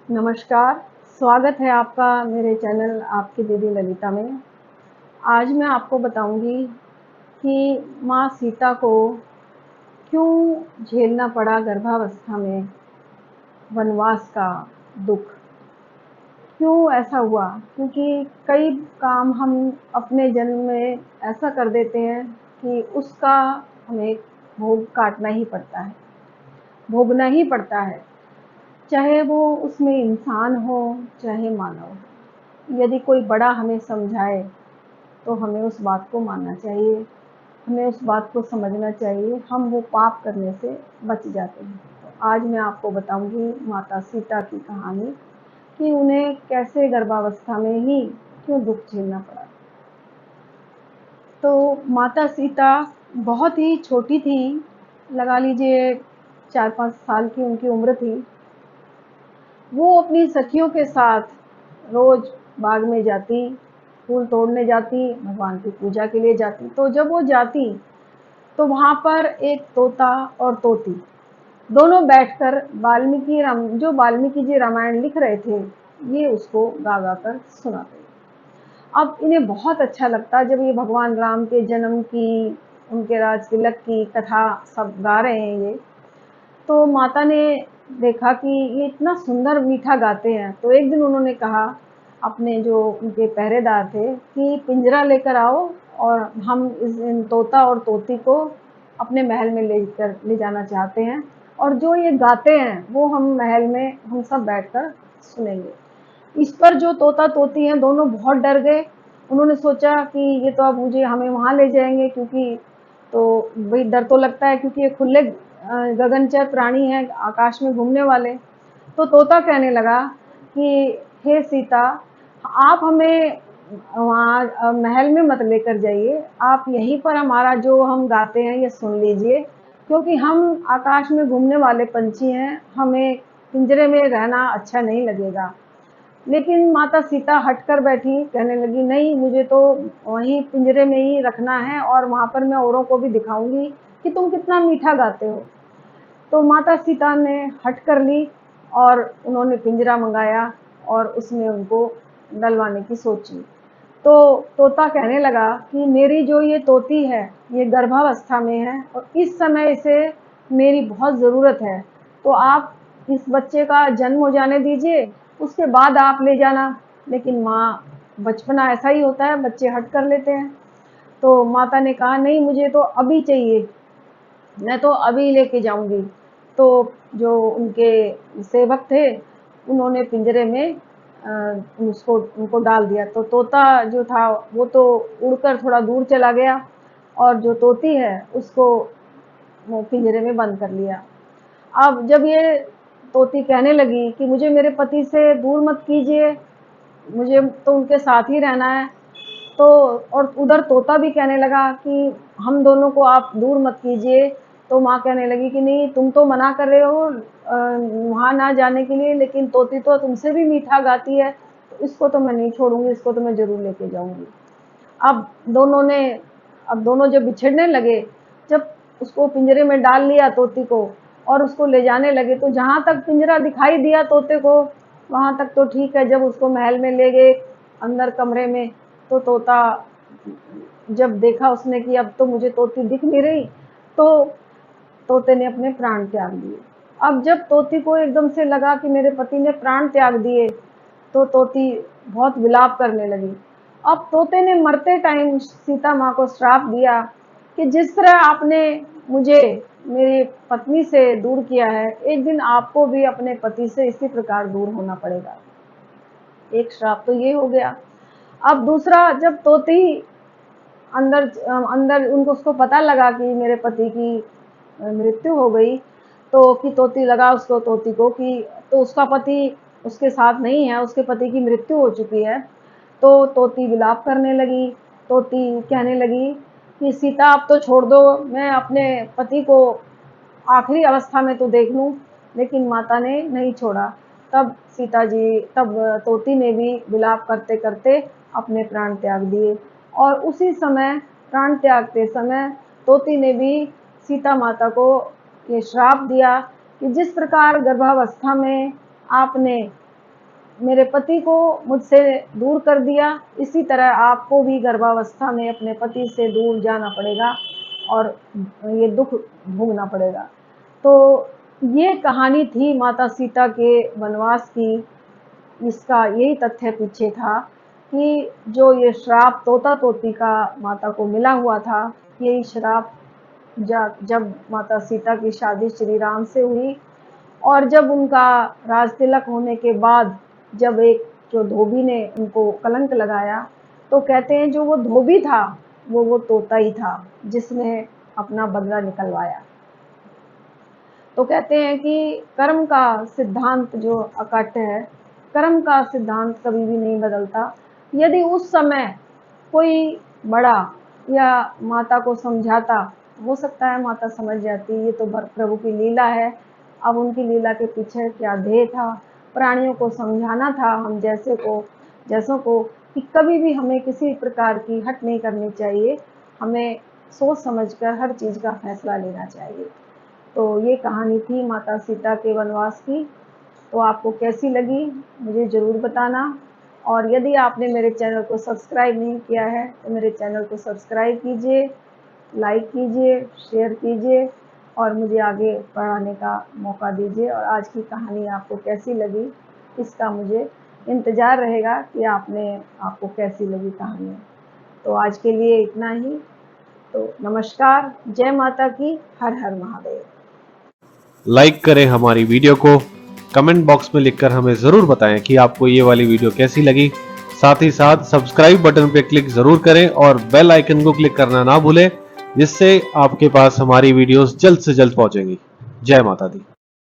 नमस्कार, स्वागत है आपका मेरे चैनल आपकी दीदी ललिता में। आज मैं आपको बताऊंगी कि माँ सीता को क्यों झेलना पड़ा गर्भावस्था में वनवास का दुख। क्यों ऐसा हुआ? क्योंकि कई काम हम अपने जन्म में ऐसा कर देते हैं कि उसका हमें भोग काटना ही पड़ता है, भोगना ही पड़ता है, चाहे वो उसमें इंसान हो, चाहे मानव हो। यदि कोई बड़ा हमें समझाए तो हमें उस बात को मानना चाहिए, हमें उस बात को समझना चाहिए, हम वो पाप करने से बच जाते हैं। तो आज मैं आपको बताऊंगी माता सीता की कहानी कि उन्हें कैसे गर्भावस्था में ही क्यों दुख झेलना पड़ा। तो माता सीता बहुत ही छोटी थी, लगा लीजिए 4-5 साल की उनकी उम्र थी। वो अपनी सखियों के साथ रोज बाग में जाती, फूल तोड़ने जाती, भगवान की पूजा के लिए जाती। तो जब वो जाती तो वहाँ पर एक तोता और तोती दोनों बैठकर जो वाल्मीकि जी रामायण लिख रहे थे, ये उसको गा गा कर सुनाते। अब इन्हें बहुत अच्छा लगता जब ये भगवान राम के जन्म की, उनके राज तिलक की कथा सब गा रहे हैं ये। तो माता ने देखा कि ये इतना सुंदर मीठा गाते हैं, तो एक दिन उन्होंने कहा अपने जो उनके पहरेदार थे कि पिंजरा लेकर आओ और हम इन तोता और तोती को अपने महल में ले जाना चाहते हैं, और जो ये गाते हैं वो हम महल में हम सब बैठकर सुनेंगे। इस पर जो तोता तोती हैं दोनों बहुत डर गए। उन्होंने सोचा कि ये तो अब मुझे हमें वहाँ ले जाएंगे, क्योंकि तो भाई डर तो लगता है क्योंकि ये खुले गगनचर प्राणी हैं, आकाश में घूमने वाले। तो तोता कहने लगा कि हे सीता, आप हमें वहाँ महल में मत लेकर जाइए, आप यहीं पर हमारा जो हम गाते हैं ये सुन लीजिए, क्योंकि हम आकाश में घूमने वाले पंछी हैं, हमें पिंजरे में रहना अच्छा नहीं लगेगा। लेकिन माता सीता हट कर बैठी, कहने लगी नहीं, मुझे तो वहीं पिंजरे में ही रखना है और वहाँ पर मैं औरों को भी दिखाऊंगी कि तुम कितना मीठा गाते हो। तो माता सीता ने हट कर ली और उन्होंने पिंजरा मंगाया और उसमें उनको डलवाने की सोची। तो तोता कहने लगा कि मेरी जो ये तोती है ये गर्भावस्था में है और इस समय इसे मेरी बहुत ज़रूरत है, तो आप इस बच्चे का जन्म हो जाने दीजिए, उसके बाद आप ले जाना। लेकिन माँ, बचपना ऐसा ही होता है, बच्चे हट कर लेते हैं। तो माता ने कहा नहीं, मुझे तो अभी चाहिए, मैं तो अभी लेके जाऊंगी। तो जो उनके सेवक थे उन्होंने पिंजरे में उसको उनको डाल दिया। तो तोता जो था वो तो उड़कर थोड़ा दूर चला गया और जो तोती है उसको वो पिंजरे में बंद कर लिया। अब जब ये तोती कहने लगी कि मुझे मेरे पति से दूर मत कीजिए, मुझे तो उनके साथ ही रहना है, तो और उधर तोता भी कहने लगा कि हम दोनों को आप दूर मत कीजिए। तो माँ कहने लगी कि नहीं, तुम तो मना कर रहे हो वहाँ ना जाने के लिए, लेकिन तोती तो तुमसे भी मीठा गाती है, तो इसको तो मैं नहीं छोड़ूंगी, इसको तो मैं जरूर लेके जाऊंगी। अब दोनों ने अब दोनों जब बिछड़ने लगे, जब उसको पिंजरे में डाल लिया तोती को और उसको ले जाने लगे, तो जहाँ तक पिंजरा दिखाई दिया तोते को वहाँ तक तो ठीक है। जब उसको महल में ले गए अंदर कमरे में, तो तोता जब देखा उसने कि अब तो मुझे तोती दिख नहीं रही, तो तोते ने अपने प्राण त्याग दिए। अब जब तोती को एकदम से लगा कि मेरे पति ने प्राण त्याग दिए, तो तोती बहुत विलाप करने लगी। अब तोते ने मरते टाइम सीता माँ को श्राप दिया कि जिस तरह आपने मुझे मेरी पत्नी से दूर किया है, एक दिन आपको भी अपने पति से इसी प्रकार दूर होना पड़ेगा। एक श्राप तो ये हो गया। अब दूसरा, जब तोती अंदर अंदर उनको उसको पता लगा कि मेरे पति की मृत्यु हो गई, तो कि तोती लगा उसको तोती को कि तो उसका पति उसके साथ नहीं है, उसके पति की मृत्यु हो चुकी है। तो तोती विलाप करने लगी। तोती कहने लगी कि सीता अब तो छोड़ दो, मैं अपने पति को आखिरी अवस्था में तो देख लूं। लेकिन माता ने नहीं छोड़ा। तब तोती ने भी विलाप करते करते अपने प्राण त्याग दिए। और उसी समय प्राण त्यागते समय तोती ने भी सीता माता को ये श्राप दिया कि जिस प्रकार गर्भावस्था में आपने मेरे पति को मुझसे दूर कर दिया, इसी तरह आपको भी गर्भावस्था में अपने पति से दूर जाना पड़ेगा और ये दुख भोगना पड़ेगा। तो ये कहानी थी माता सीता के वनवास की। इसका यही तथ्य पीछे था कि जो ये श्राप तोता तोती का माता को मिला हुआ था, यही श्राप जब माता सीता की शादी श्री राम से हुई और जब उनका राज तिलक होने के बाद जब एक जो धोबी ने उनको कलंक लगाया, तो कहते हैं जो वो धोबी था वो तोता ही था जिसने अपना बदला निकलवाया। तो कहते हैं कि कर्म का सिद्धांत जो अकट है, कर्म का सिद्धांत कभी भी नहीं बदलता। यदि उस समय कोई बड़ा या माता को समझाता, हो सकता है माता समझ जाती, ये तो प्रभु की लीला है। अब उनकी लीला के पीछे क्या ध्येय था, प्राणियों को समझाना था हम जैसों को कि कभी भी हमें किसी प्रकार की हट नहीं करनी चाहिए, हमें सोच समझकर हर चीज़ का फैसला लेना चाहिए। तो ये कहानी थी माता सीता के वनवास की। तो आपको कैसी लगी मुझे ज़रूर बताना, और यदि आपने मेरे चैनल को सब्सक्राइब नहीं किया है तो मेरे चैनल को सब्सक्राइब कीजिए, लाइक कीजिए, शेयर कीजिए और मुझे आगे बढ़ाने का मौका दीजिए। और आज की कहानी आपको कैसी लगी इसका मुझे इंतज़ार रहेगा कि आपको कैसी लगी कहानी। तो आज के लिए इतना ही। तो नमस्कार, जय माता की, हर हर महादेव। लाइक करें हमारी वीडियो को, कमेंट बॉक्स में लिखकर हमें ज़रूर बताएं कि आपको ये वाली वीडियो कैसी लगी। साथ ही साथ सब्सक्राइब बटन पर क्लिक ज़रूर करें और बेल आइकन को क्लिक करना ना भूलें, जिससे आपके पास हमारी वीडियोस जल्द से जल्द पहुंचेंगी। जय माता दी।